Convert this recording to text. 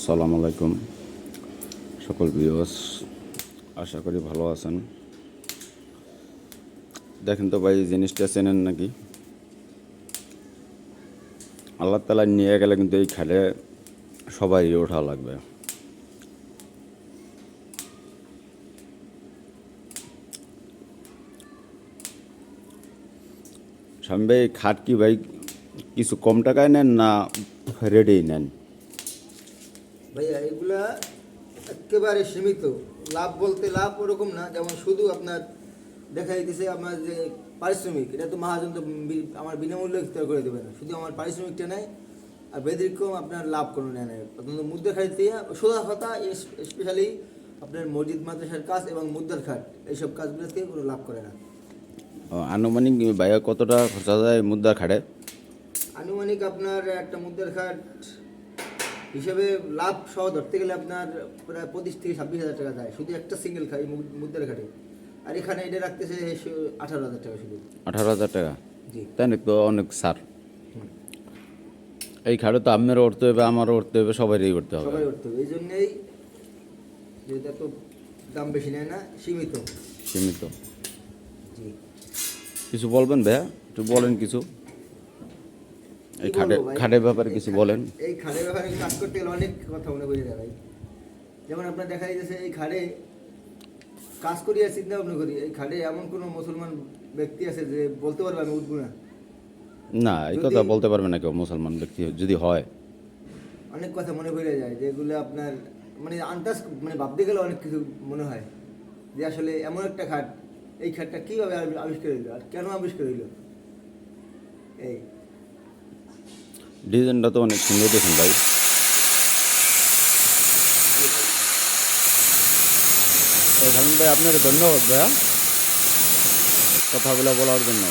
সালাম আলাইকুম সকল ভিউয়ার্স, আশা করি ভালো আছেন। দেখেন তো ভাই, জিনিসটা চেনেন নাকি? আল্লাহ তালা নিয়ে গেলে কিন্তু এই খালে সবাই ওঠা লাগবে। স্বামী ভাই, খাট কি ভাই কিছু কম টাকায় নেন না রেডি নেন? ভাইয়া এগুলা একেবারে সীমিত। লাভ বলতে লাভ ওরকম না, যেমন শুধু আপনার দেখা যাইতেছে আপনার যে পারিশ্রমিক, এটা তো মহাজন তো আমার বিনামূল্যে ইফতার করে দেবে না, শুধু আমার পারিশ্রমিকটা নেয় আর ব্যতিক্রম আপনার লাভ কোনো নেয় না। অত্যন্ত মুদ্রা খাট দিয়ে সোজা কথা, স্পেশালি আপনার মসজিদ মাদ্রাসার কাজ এবং মুদ্রার খাট, এইসব কাজগুলো থেকে কোনো লাভ করে না। আনুমানিক ভাইয়া কতটা খরচা যায় মুদ্রা খাটে? আনুমানিক আপনার একটা মুদ্রার খাট হিসেবে লাভ সহ ধরতে গেলে আপনার প্রায় 25,000 থেকে 26,000 টাকা যায় শুধু একটা সিঙ্গেল খাই মুদ্রার খাটে। আর এখানে এটা রাখতেছে 18,000 টাকা শুধু। 18,000 টাকা? জি, তাই নাকি? তো অনেক স্যার, এই খাটে তো আপনারও উঠতে হবে, আমারও উঠতে হবে, সবারই উঠতে হবে। সবাই উঠতে হবে। এই জন্যেই যেহেতু এত দাম বেশি নেয় না, সীমিত। সীমিত। জি, কিছু বলবেন ভাইয়া? একটু বলেন কিছু, এই কি বলবো ভাই? খাটের ব্যাপারে কিছু বলেন। এই খাড়ের ব্যাপারে কাজ করতে গেলে অনেক কথা মনে পড়ে যায় ভাই। যেমন আপনার দেখা যাচ্ছে এই খাড়ে কাজ করি আর চিন্তা ভাবনা করি, এই খাড়ে এমন কোনো মুসলমান ব্যক্তি আছে যে বলতে পারবে আমি উঠবো না? না, এই কথা বলতে পারবে না কেউ, মুসলমান ব্যক্তি যদি হয়। অনেক কথা মনে পড়ে যায় যেগুলো আপনার মানে আন্দাজ মানে ভাবতে গেলে অনেক কিছু মনে হয় যে আসলে এমন একটা খাট, এই খাটটা কীভাবে আবিষ্কার হইলো আর কেন আবিষ্কার হইলো। এই ডিজাইনটা তো অনেক সুন্দর দেখুন ভাই। শামীম ভাই, আপনার ধন্যবাদ ভাইয়া কথাগুলো বলার জন্য।